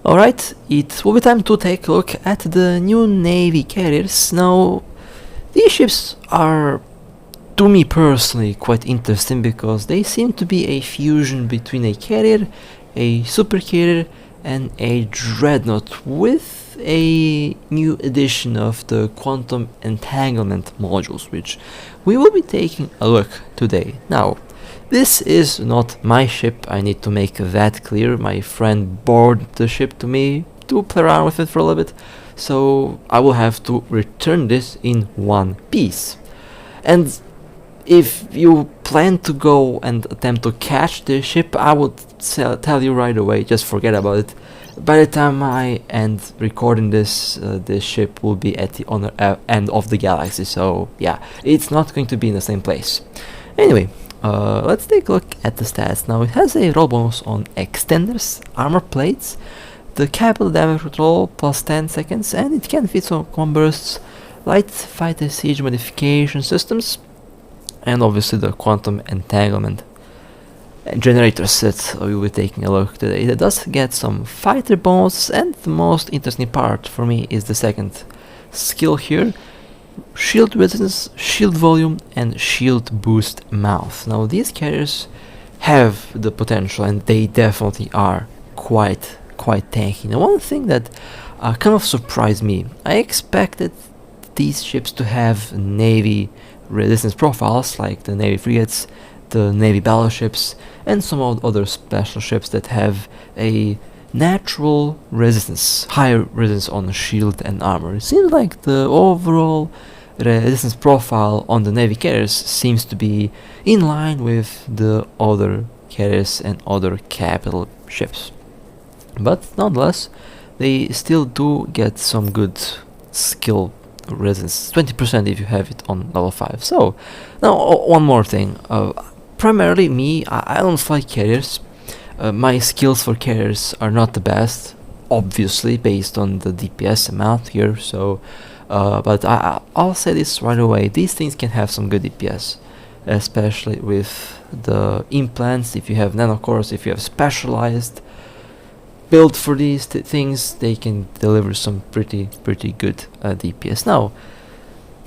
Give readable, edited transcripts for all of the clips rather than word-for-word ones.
Alright, it will be time to take a look at the new Navy carriers. Now, these ships are, to me personally, quite interesting because they seem to be a fusion between a carrier, a super carrier, and a dreadnought with a new edition of the quantum entanglement modules, which we will be taking a look today. Now, this is not my ship, I need to make that clear. My friend borrowed the ship to me to play around with it for a little bit, so I will have to return this in one piece. And if you plan to go and attempt to catch the ship, I would tell you right away, just forget about it. By the time I end recording this, this ship will be at the end of the galaxy, so yeah, it's not going to be in the same place. Anyway, let's take a look at the stats. Now, it has a roll bonus on extenders, armor plates, the capital damage control plus 10 seconds, and it can fit on command bursts, light fighter siege modification systems, and obviously the quantum entanglement generators that we will be taking a look today. It does get some fighter bonus, and the most interesting part for me is the second skill here: shield resistance, shield volume, and shield boost mouth. Now, these carriers have the potential, and they definitely are quite tanky. Now, one thing that kind of surprised me, I expected these ships to have Navy resistance profiles like the Navy frigates, the Navy battleships, and some other special ships that have a natural resistance, higher resistance on shield and armor. It seems like the overall resistance profile on the Navy carriers seems to be in line with the other carriers and other capital ships. But nonetheless, they still do get some good skill resistance, 20% if you have it on level 5. So, now one more thing. Primarily me, I don't fly carriers. My skills for carriers are not the best, obviously, based on the DPS amount here, so but I'll say this right away, these things can have some good DPS, especially with the implants. If you have nanocores, if you have specialized build for these things, they can deliver some pretty good DPS. Now,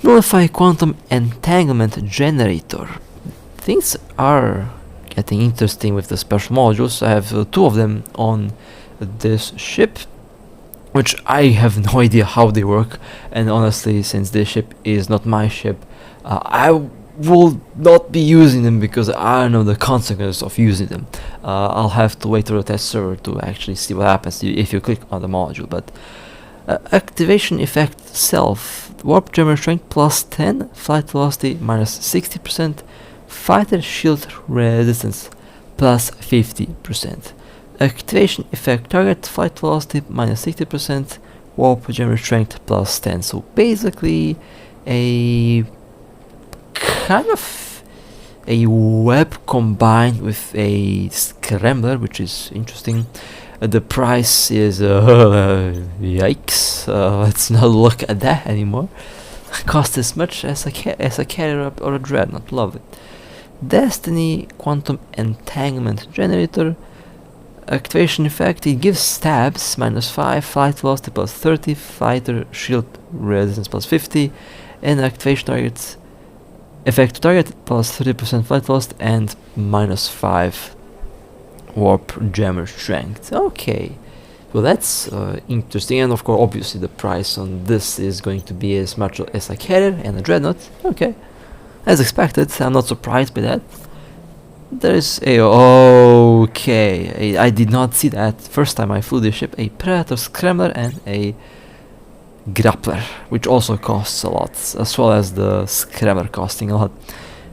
nullify quantum entanglement generator. Things are getting interesting with the special modules. I have two of them on this ship, which I have no idea how they work, and honestly, since this ship is not my ship, I will not be using them because I don't know the consequences of using them. I'll have to wait for the test server to actually see what happens if you click on the module. But activation effect self: warp jammer strength plus 10, flight velocity minus 60%, fighter shield resistance plus 50%. Activation effect target flight velocity minus 60%, warp jammer strength plus 10. So basically a kind of a web combined with a scrambler, which is interesting. The price is yikes. Let's not look at that anymore. Cost as much as a carrier or a dreadnought. Love it. Destiny quantum entanglement generator. Activation effect: it gives stabs minus 5, flight velocity plus 30, fighter shield resistance plus 50, and activation target effect to target plus 30% flight velocity and minus 5 warp jammer strength. Okay, well, that's interesting, and of course obviously the price on this is going to be as much as a carrier and a dreadnought. Okay, as expected. I'm not surprised by that. There is a I did not see that first time I flew this ship. A Predator Scrambler and a Grappler, which also costs a lot, as well as the Scrambler costing a lot.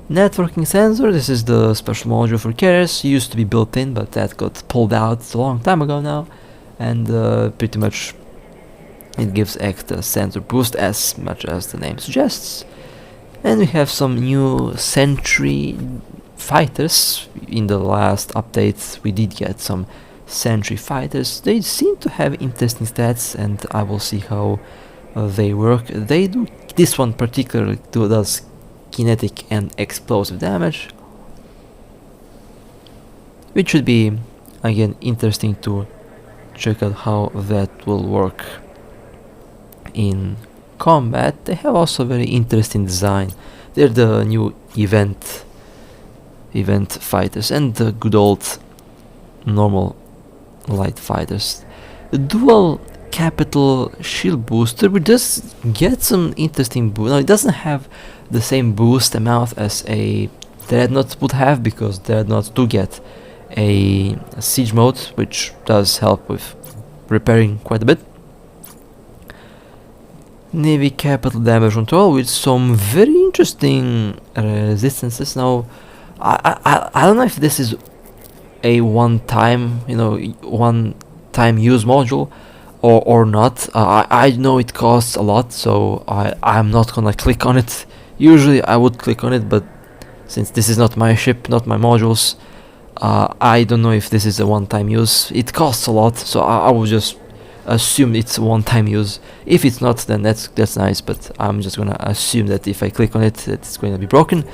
Networking sensor: this is the special module for carriers. Used to be built in, but that got pulled out a long time ago now, and pretty much it gives extra sensor boost as much as the name suggests. And we have some new Sentry fighters. In the last updates we did get some Sentry fighters. They seem to have interesting stats, and I will see how they work. They do, this one particularly does kinetic and explosive damage, which should be again interesting to check out how that will work in combat. They have also very interesting design. They're the new event fighters and the good old normal light fighters. The dual capital shield booster, we just get some interesting boost. Now it doesn't have the same boost amount as a Dreadnought would have, because Dreadnoughts do get a siege mode, which does help with repairing quite a bit. Navy capital damage control with some very interesting resistances. Now I don't know if this is a one-time use module or not. I know it costs a lot, so I'm not gonna click on it. Usually I would click on it, but since this is not my ship, not my modules, I don't know if this is a one-time use. It costs a lot, so I would just assume it's a one-time use. If it's not, then that's nice, but I'm just gonna assume that if I click on it, that it's going to be broken.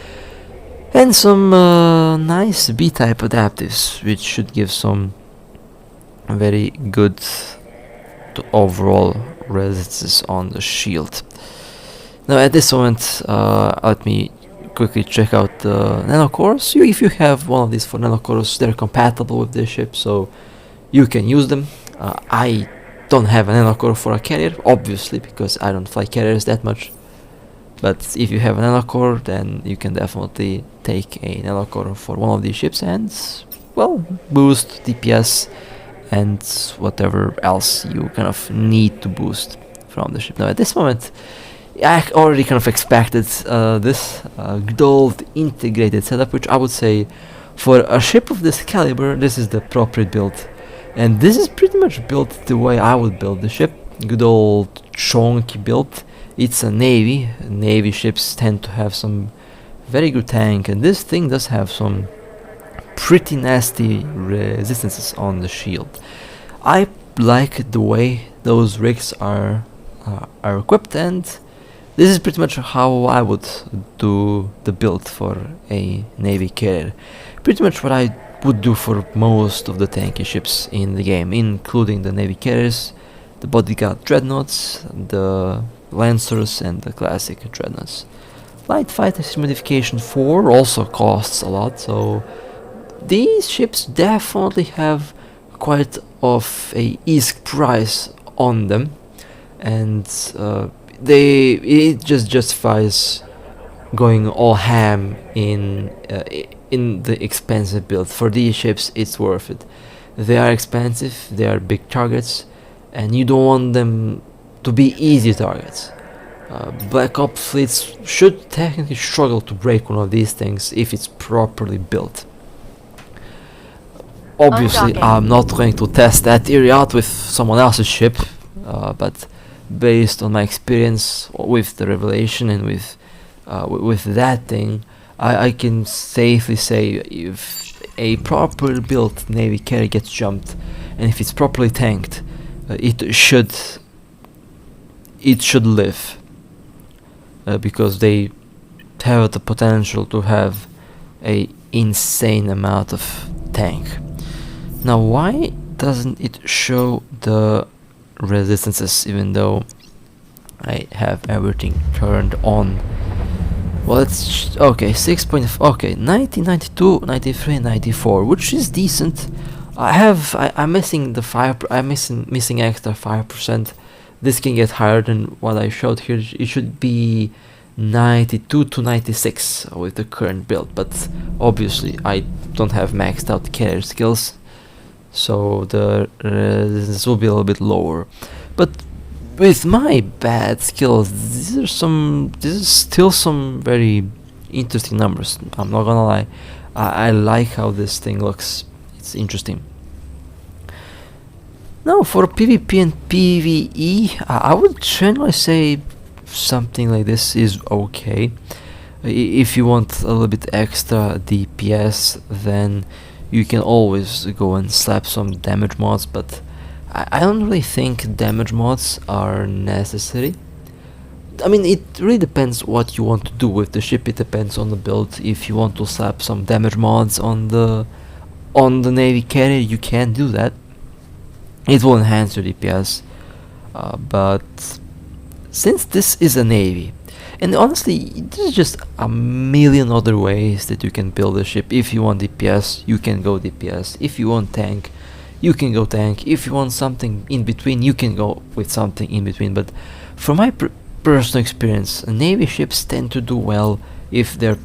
And some nice B-type adaptives, which should give some very good overall resistances on the shield. Now at this moment, let me quickly check out the nanocores. If you have one of these for nanocores, they're compatible with this ship, so you can use them. I don't have a nanocore for a carrier, obviously, because I don't fly carriers that much. But if you have a nanocore, then you can definitely take a nanocore for one of these ships and, well, boost DPS and whatever else you kind of need to boost from the ship. Now at this moment, I already kind of expected this good old integrated setup, which I would say for a ship of this caliber, this is the appropriate build. And this is pretty much built the way I would build the ship. Good old Chonky build. It's a navy. Navy ships tend to have some very good tank, and this thing does have some pretty nasty resistances on the shield. I like the way those rigs are equipped, and this is pretty much how I would do the build for a navy carrier. Pretty much what I would do for most of the tanky ships in the game, including the navy carriers, the bodyguard dreadnoughts, the lancers, and the classic dreadnoughts. Light fighters modification 4 also costs a lot, so these ships definitely have quite of a easy price on them, and it just justifies going all ham in the expensive build. For these ships, it's worth it. They are expensive, they are big targets, and you don't want them to be easy targets. Black Ops fleets should technically struggle to break one of these things if it's properly built. Obviously, I'm not going to test that area out with someone else's ship, but based on my experience with the Revelation and with that thing, I can safely say if a properly built navy carrier gets jumped, and if it's properly tanked, it should live, because they have the potential to have a insane amount of tank. Now, why doesn't it show the resistances even though I have everything turned on? Well, it's okay, 1992, 93, 94, which is decent. I'm missing the fire. I'm missing extra 5%. This can get higher than what I showed here. It should be 92 to 96 with the current build, but obviously I don't have maxed out carrier skills, so this will be a little bit lower. But with my bad skills, these is still some very interesting numbers. I'm not gonna lie. I like how this thing looks. It's interesting. Now for PvP and PvE, I would generally say something like this is okay. If you want a little bit extra DPS, then you can always go and slap some damage mods, but I don't really think damage mods are necessary. I mean, it really depends what you want to do with the ship. It depends on the build. If you want to slap some damage mods on the navy carrier, you can do that. it will enhance your DPS, but since this is a navy, and honestly there's just a million other ways that you can build a ship. If you want DPS, you can go DPS. If you want tank, you can go tank. If you want something in between, you can go with something in between. But from my personal experience, navy ships tend to do well if they're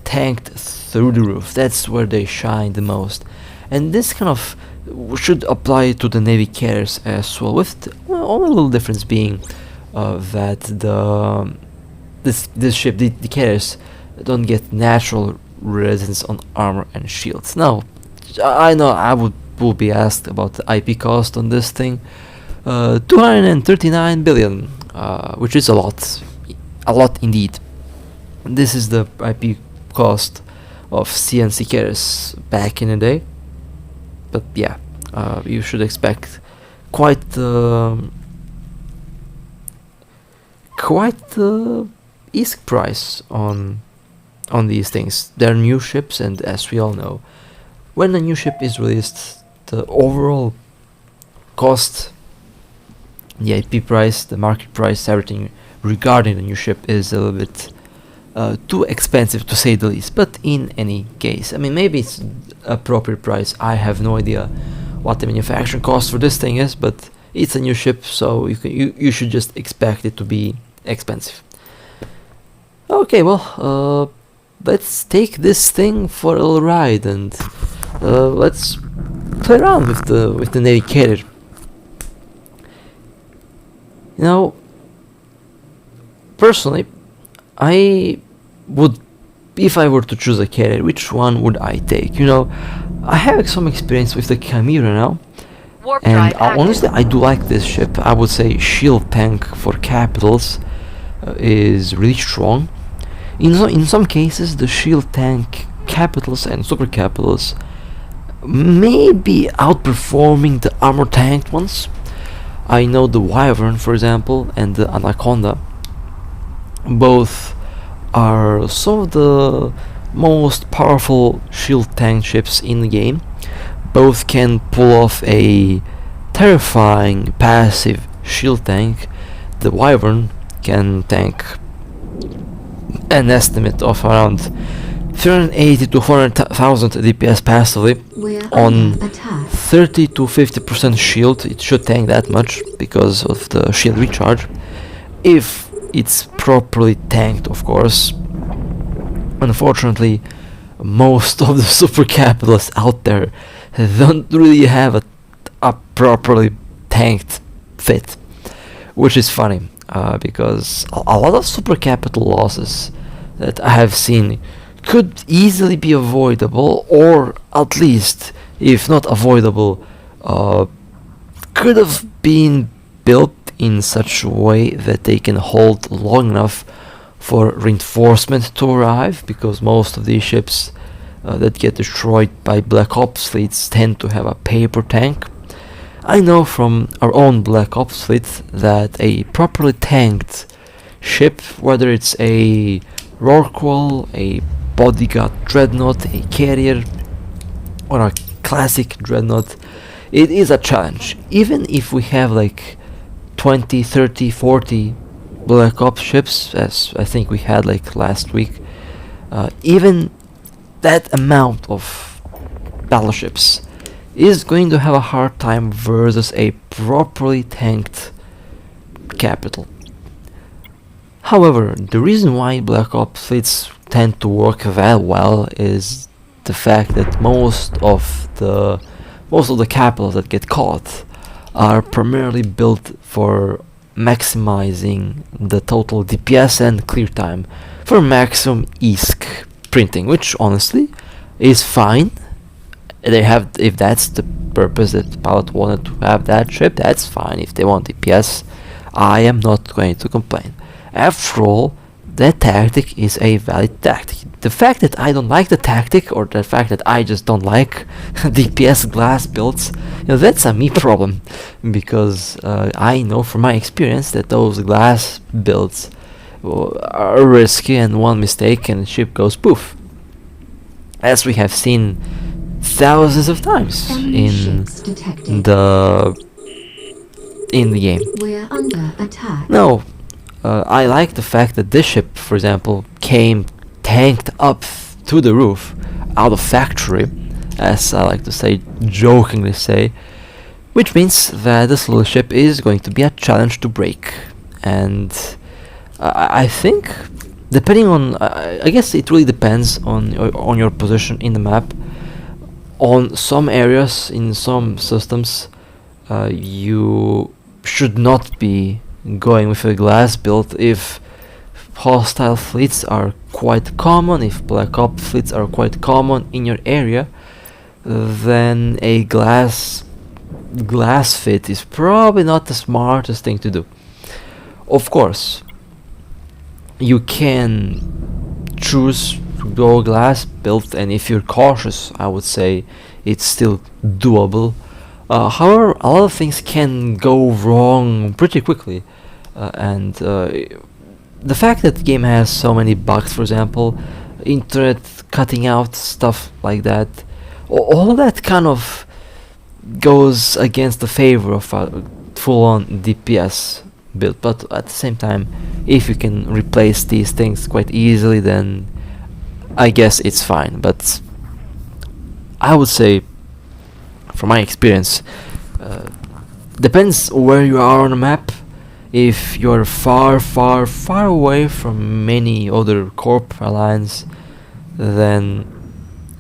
tanked through the roof. That's where they shine the most, and this kind of should apply to the navy carriers as well, with the only little difference being that this ship, the carriers, don't get natural resistance on armor and shields. Now, I know I will be asked about the IP cost on this thing. 239 billion, which is a lot indeed. This is the IP cost of CNC carriers back in the day. But yeah, you should expect quite easy price on these things. They're new ships, and as we all know, when a new ship is released, the overall cost, the IP price, the market price, everything regarding the new ship is a little bit too expensive, to say the least. But in any case, I mean, maybe it's appropriate price. I have no idea what the manufacturing cost for this thing is, but it's a new ship, so you should just expect it to be expensive. Okay, well, let's take this thing for a little ride, and let's play around with the navy carrier. You know, personally, I would, if I were to choose a carrier, which one would I take? You know, I have some experience with the Chimera now, Warp and drive honestly I do like this ship. I would say shield tank for capitals is really strong. In some cases the shield tank capitals and super capitals may be outperforming the armor tanked ones. I know the Wyvern, for example, and the Anaconda both are some of the most powerful shield tank ships in the game. Both can pull off a terrifying passive shield tank. The Wyvern can tank an estimate of around 380 to 400,000 DPS passively on 30 to 50% shield. It should tank that much because of the shield recharge, if it's properly tanked, of course. Unfortunately, most of the super capitalists out there don't really have a properly tanked fit, which is funny, because a lot of super capital losses that I have seen could easily be avoidable, or at least, if not avoidable, could have been built in such a way that they can hold long enough for reinforcement to arrive, because most of these ships that get destroyed by Black Ops fleets tend to have a paper tank. I know from our own Black Ops fleet that a properly tanked ship, whether it's a Rorqual, a bodyguard dreadnought, a carrier, or a classic dreadnought, it is a challenge. Even if we have like 20, 30, 40 Black Ops ships, as I think we had like last week, even that amount of battleships is going to have a hard time versus a properly tanked capital. However, the reason why Black Ops fleets tend to work that well is the fact that most of the capitals that get caught are primarily built for maximizing the total DPS and clear time for maximum ISK printing, which honestly is fine. They have, if that's the purpose that the pilot wanted to have that ship, that's fine. If they want DPS, I am not going to complain. After all, that tactic is a valid tactic. The fact that I don't like the tactic, or the fact that I just don't like DPS glass builds, that's a me problem, because I know from my experience that those glass builds are risky, and one mistake and the ship goes poof. As we have seen thousands of times in the game. We're under attack. Now, I like the fact that this ship, for example, came tanked up to the roof out of factory, as I like to say, jokingly say, which means that this little ship is going to be a challenge to break. And I think, depending on, I guess it really depends on your position in the map. On some areas, in some systems, you should not be going with a glass build if hostile fleets are quite common, if Black Ops fleets are quite common in your area, then a glass fit is probably not the smartest thing to do. Of course, you can choose to go glass build, and if you're cautious, I would say it's still doable. However, a lot of things can go wrong pretty quickly, and the fact that the game has so many bugs, for example, internet cutting out, stuff like that, all of that kind of goes against the favor of a full-on DPS build. But at the same time, if you can replace these things quite easily, then I guess it's fine. But I would say, from my experience, depends where you are on the map. If you're far away from many other corp alliance, then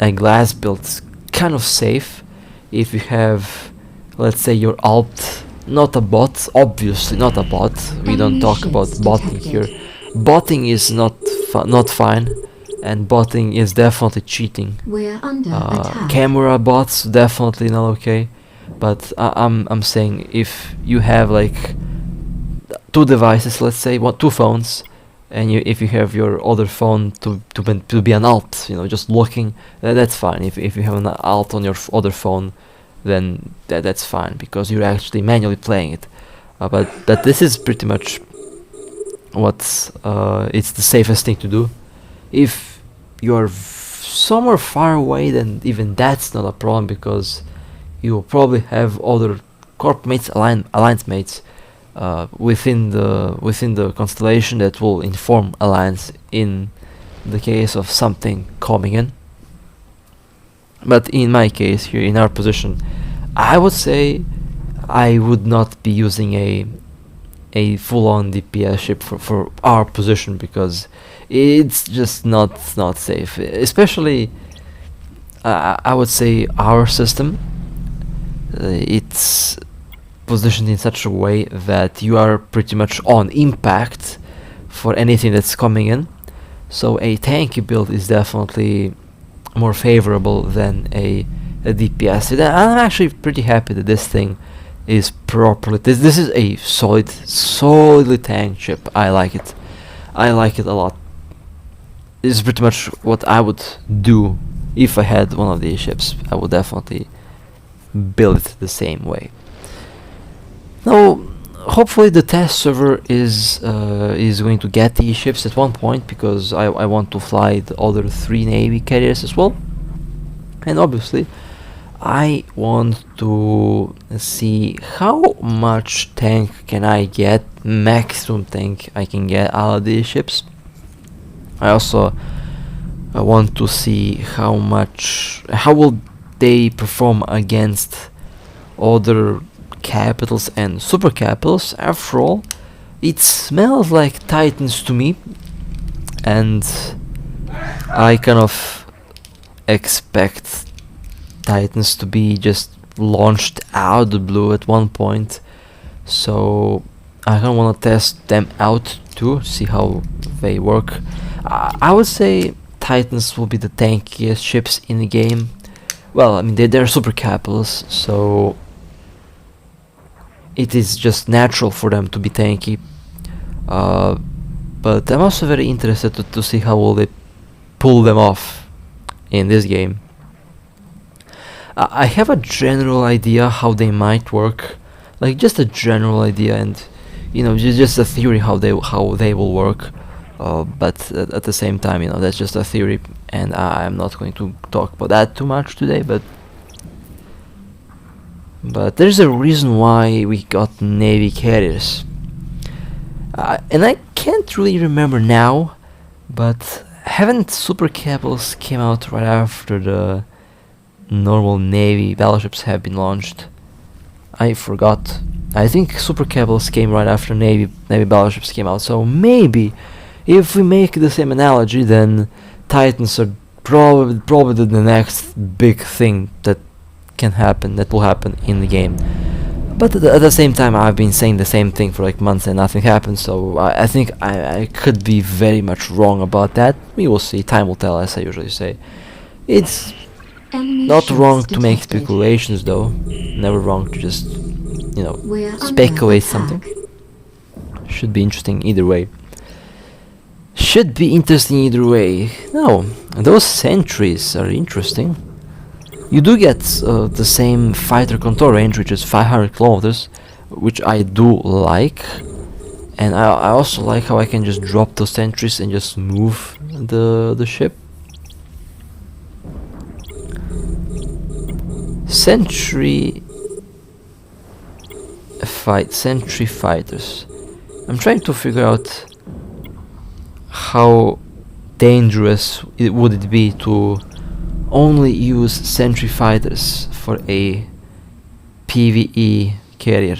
a glass build's kind of safe. If you have, let's say, your alt, not a bot, obviously not a bot, we don't talk about botting here. Botting is not fine, and botting is definitely cheating. We're under attack. Camera bots definitely not okay, but I'm saying if you have like two devices, let's say two phones, and if you have your other phone to be an alt, just looking, that's fine. If you have an alt on your other phone, then that's fine, because you're actually manually playing it. But this is pretty much what's it's the safest thing to do. If you're somewhere far away, then even that's not a problem, because you will probably have other corp mates, alliance mates within the constellation that will inform alliance in the case of something coming in. But in my case, here in our position, I would say I would not be using a full-on DPS ship for our position, because it's just not safe. Especially, I would say our system, it's positioned in such a way that you are pretty much on impact for anything that's coming in. So a tanky build is definitely more favorable than a DPS. And I'm actually pretty happy that this thing is properly. This is a solidly tanked ship. I like it. I like it a lot. This is pretty much what I would do if I had one of these ships. I would definitely build it the same way. Now, hopefully the test server is going to get these ships at one point, because I want to fly the other 3 Navy carriers as well. And obviously, I want to see how much tank can I get, maximum tank I can get out of these ships. I also want to see how will they perform against other capitals and super capitals. After all, it smells like Titans to me, and I kind of expect Titans to be just launched out of the blue at one point, so I kind of want to test them out too, see how they work. I would say Titans will be the tankiest ships in the game. Well, I mean, they're super capitals, so it is just natural for them to be tanky. But I'm also very interested to see how will they pull them off in this game. I have a general idea how they might work, like just a general idea, and just a theory how they will work. But at the same time, that's just a theory, and I'm not going to talk about that too much today. But But there's a reason why we got Navy carriers. And I can't really remember now, but haven't super cables came out right after the normal Navy battleships have been launched? I forgot. I think super cables came right after Navy battleships came out, so maybe if we make the same analogy, then Titans are probably the next big thing that will happen in the game. But at the same time, I've been saying the same thing for like months and nothing happened, so I think I could be very much wrong about that. We will see, time will tell, as I usually say. It's not wrong to make speculations though, never wrong to just, you know, speculate something. Should be interesting either way. No, those sentries are interesting. You do get the same fighter control range, which is 500 kilometers, which I do like. And I also like how I can just drop those sentries and just move the ship. Sentry fighters. I'm trying to figure out how dangerous would it be to only use sentry fighters for a PvE carrier.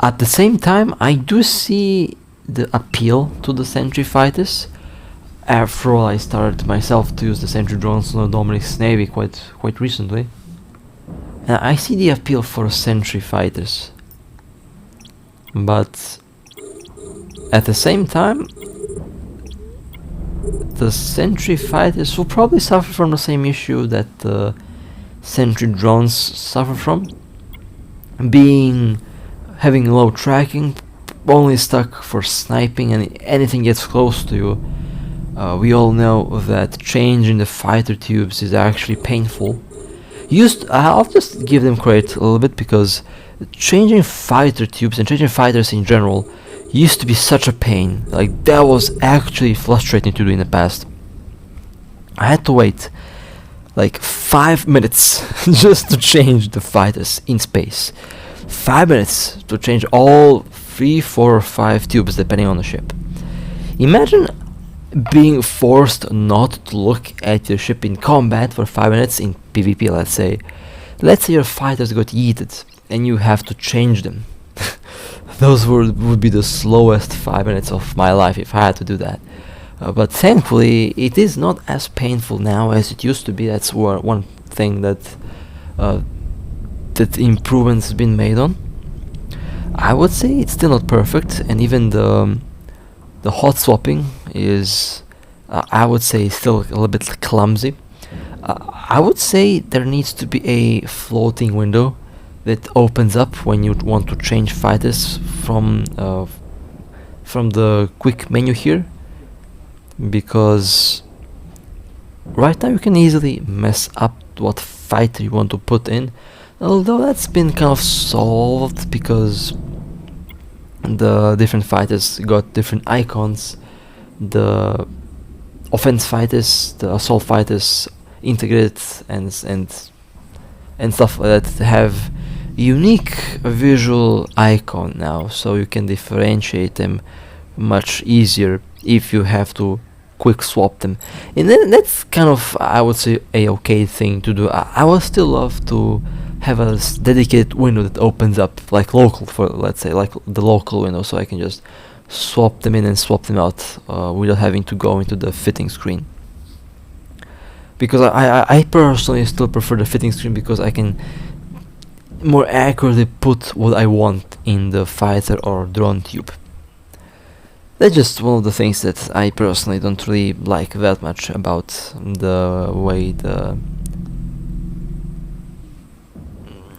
At the same time, I do see the appeal to the sentry fighters. After all, I started myself to use the sentry drones on Dominic's Navy quite recently. And I see the appeal for sentry fighters. But at the same time, the sentry fighters will probably suffer from the same issue that the sentry drones suffer from. Having low tracking, only stuck for sniping, and anything gets close to you. We all know that changing the fighter tubes is actually painful. I'll just give them credit a little bit, because changing fighter tubes and changing fighters in general used to be such a pain. Like, that was actually frustrating to do in the past. I had to wait like 5 minutes just to change the fighters in space. 5 minutes to change all 3, 4 or 5 tubes depending on the ship. Imagine being forced not to look at your ship in combat for 5 minutes in PvP, let's say. Let's say your fighters got yeeted and you have to change them. Those would be the slowest 5 minutes of my life if I had to do that. But thankfully, it is not as painful now as it used to be. That's one thing that improvements have been made on. I would say it's still not perfect, and even the hot swapping is, I would say, still a little bit clumsy. I would say there needs to be a floating window that opens up when you want to change fighters from the quick menu here, because right now you can easily mess up what fighter you want to put in, although that's been kind of solved because the different fighters got different icons. The offense fighters, the assault fighters integrated and stuff like that have unique visual icon now, so you can differentiate them much easier if you have to quick swap them. And then that's kind of, I would say, a okay thing to do. I would still love to have a dedicated window that opens up like local, for let's say like the local window, so I can just swap them in and swap them out without having to go into the fitting screen. Because I personally still prefer the fitting screen, because I can more accurately put what I want in the fighter or drone tube. That's just one of the things that I personally don't really like that much about the way the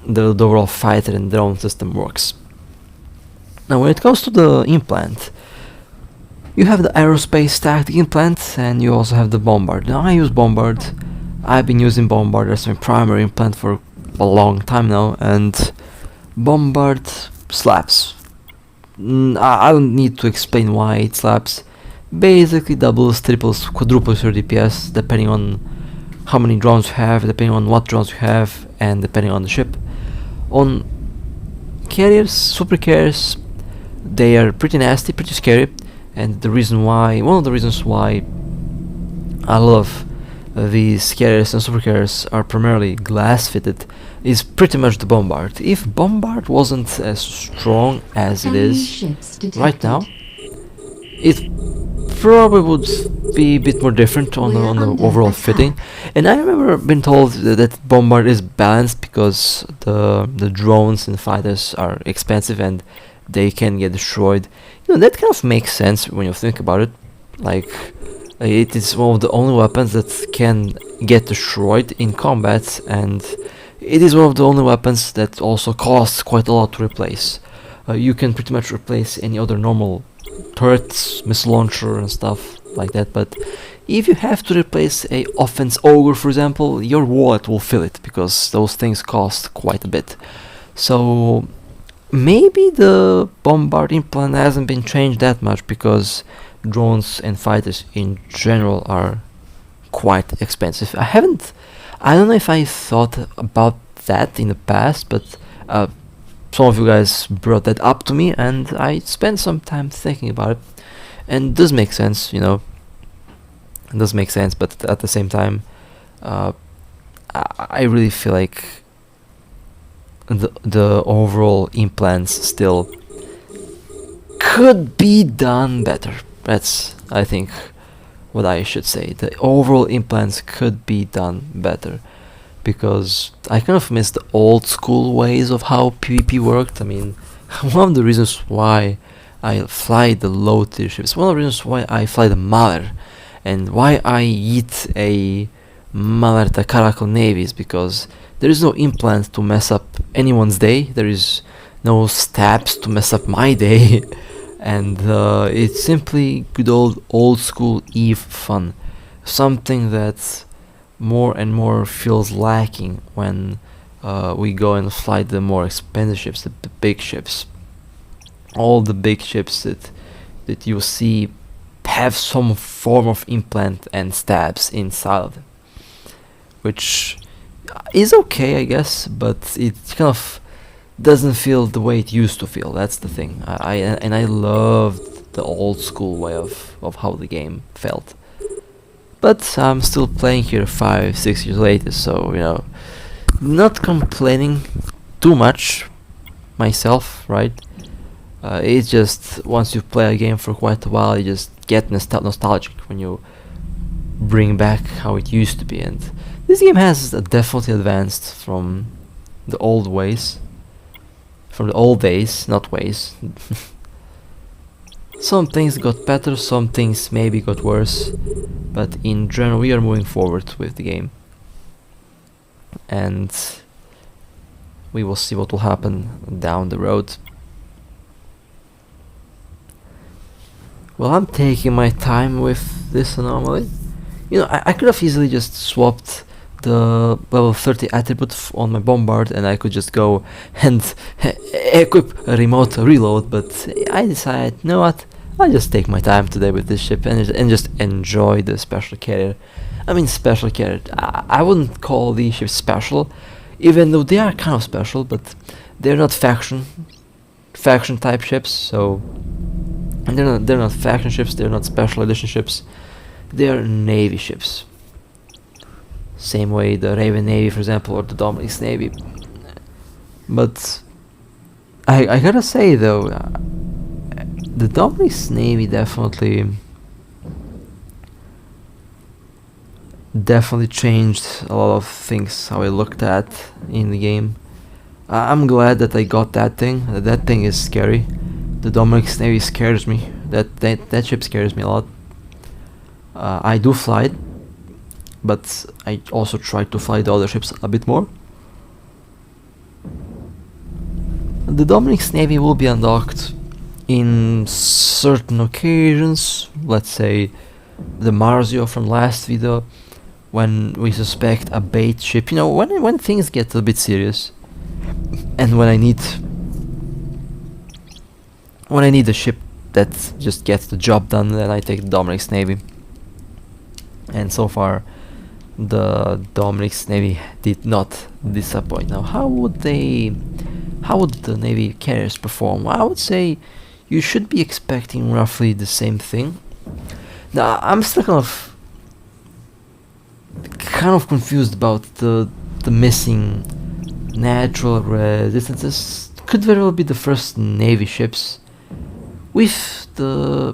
overall fighter and drone system works. Now, when it comes to the implant, you have the aerospace tactic implant, and you also have the Bombard. Now, I use Bombard. I've been using Bombard as my primary implant for a long time now, and Bombard slaps. I don't need to explain why it slaps. Basically doubles, triples, quadruples your DPS depending on how many drones you have, depending on what drones you have, and depending on the ship. On carriers, super carriers, they are pretty nasty, pretty scary, and one of the reasons why I love these carriers and super carriers are primarily glass fitted is pretty much the Bombard. If Bombard wasn't as strong as it is right now, it probably would be a bit more different on the overall fitting. And I remember being told that Bombard is balanced because the drones and fighters are expensive and they can get destroyed. That kind of makes sense when you think about it. Like, it is one of the only weapons that can get destroyed in combat, and it is one of the only weapons that also costs quite a lot to replace. You can pretty much replace any other normal turrets, missile launcher and stuff like that, but if you have to replace a offense ogre, for example, your wallet will fill it, because those things cost quite a bit. So maybe the Bombard implant hasn't been changed that much, because drones and fighters in general are quite expensive. I don't know if I thought about that in the past, but some of you guys brought that up to me, and I spent some time thinking about it, and it does make sense, it does make sense, but at the same time, I really feel like the overall implants still could be done better. That's, I think, what I should say. The overall implants could be done better, because I kind of miss the old school ways of how PvP worked. I mean, one of the reasons why I fly the low tier ships, one of the reasons why I fly the Maler, and why I eat a Maler Takaraco Navy is because there is no implant to mess up anyone's day, there is no stabs to mess up my day, and it's simply good old school EVE fun. Something that more and more feels lacking when we go and fly the more expensive ships, the big ships. All the big ships that you see have some form of implant and stabs inside of them, which is okay, I guess, but it kind of doesn't feel the way it used to feel. That's the thing. I loved the old school way of how the game felt. But I'm still playing here 5-6 years later, so not complaining too much myself, right? It's just once you play a game for quite a while, you just get nostalgic when you bring back how it used to be, and this game has definitely advanced from the old ways, from the old days, not ways. Some things got better, some things maybe got worse, but in general we are moving forward with the game, and we will see what will happen down the road. Well, I'm taking my time with this anomaly. I could have easily just swapped the level 30 attribute on my Bombard, and I could just go and equip a remote reload, but I decided, you know what, I'll just take my time today with this ship and just enjoy the special carrier. I mean, special carrier, I wouldn't call these ships special, even though they are kind of special, but they're not faction type ships, so they're not faction ships, they're not special edition ships, they're navy ships. Same way the Raven Navy, for example, or the Dominic's Navy. But I gotta say though, the Dominic's Navy definitely changed a lot of things how I looked at in the game. I'm glad that I got that thing. That thing is scary. The Dominic's Navy scares me. That ship scares me a lot. I do fly it, but I also try to fly the other ships a bit more. The Dominic's Navy will be undocked in certain occasions, let's say the Marzio from last video, when we suspect a bait ship, when things get a bit serious, and when I need a ship that just gets the job done, then I take the Dominic's Navy. And so far, the Dominic's Navy did not disappoint. Now, how would the Navy carriers perform? Well, I would say you should be expecting roughly the same thing. Now, I'm still kind of confused about the missing natural resistances. Could very well be the first Navy ships, with the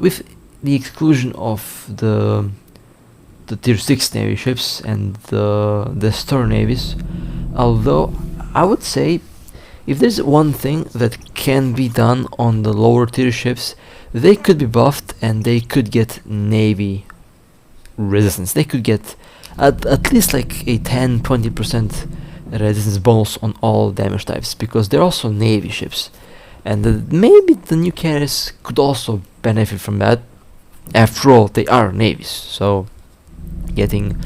exclusion of the tier 6 Navy ships and the Star Navies. Although I would say, if there's one thing that can be done on the lower tier ships, they could be buffed and they could get Navy resistance. They could get at least like a 10-20% resistance bonus on all damage types, because they're also Navy ships, and maybe the new carriers could also benefit from that. After all, they are navies, so getting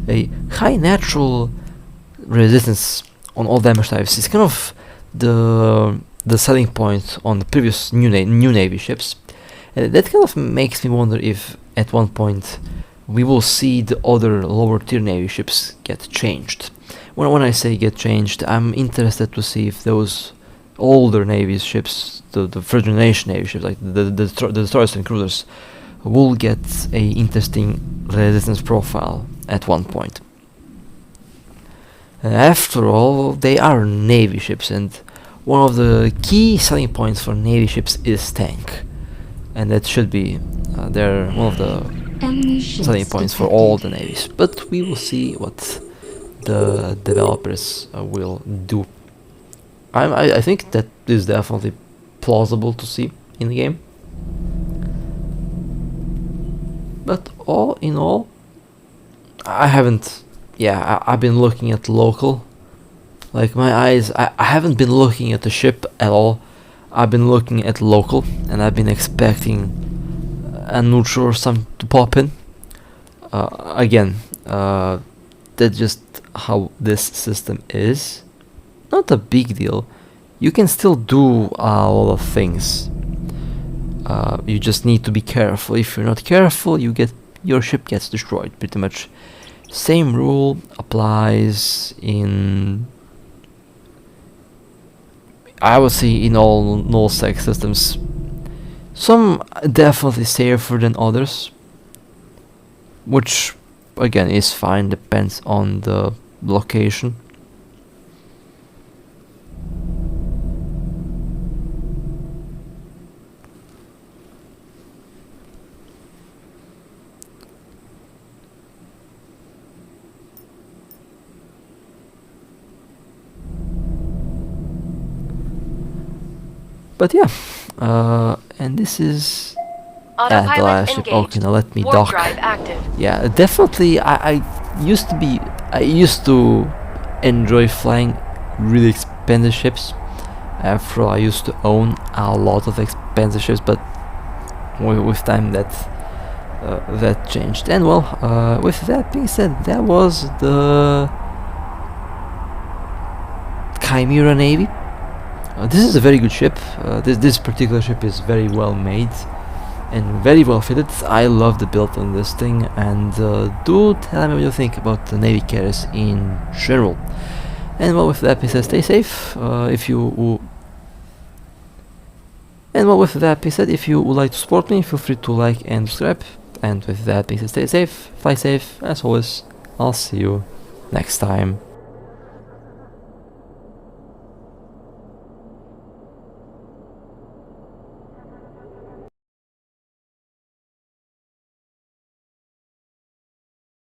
a high natural resistance on all damage types is kind of the selling point on the previous new navy ships. And that kind of makes me wonder if at one point we will see the other lower tier navy ships get changed. When I say get changed, I'm interested to see if those older navy ships, the first generation navy ships, like the destroyers and cruisers, will get a interesting resistance profile at one point. After all, they are navy ships, and one of the key selling points for navy ships is tank, and that should be they're one of the selling points for all the navies. But we will see what the developers will do. I think that is definitely plausible to see in the game. But all in all, I've been looking at local. Like my eyes, I haven't been looking at the ship at all. I've been looking at local, and I've been expecting a neutral or something to pop in. That's just how this system is. Not a big deal. You can still do a lot of things. You just need to be careful. If you're not careful, your ship gets destroyed. Pretty much same rule applies in, I would say, in all null-sec systems. Some definitely safer than others, which again is fine, depends on the location. But yeah, and this is the last ship. Okay, now let me dock. Yeah, definitely. I used to enjoy flying really expensive ships. After all, I used to own a lot of expensive ships, but with time that changed. And well, with that being said, that was the Chimera Navy. This is a very good ship. This particular ship is very well made and very well fitted. I love the build on this thing, and do tell me what you think about the Navy carriers in general. And well, with that being said, stay safe. If you would like to support me, feel free to like and subscribe. And with that being said, stay safe, fly safe. As always, I'll see you next time.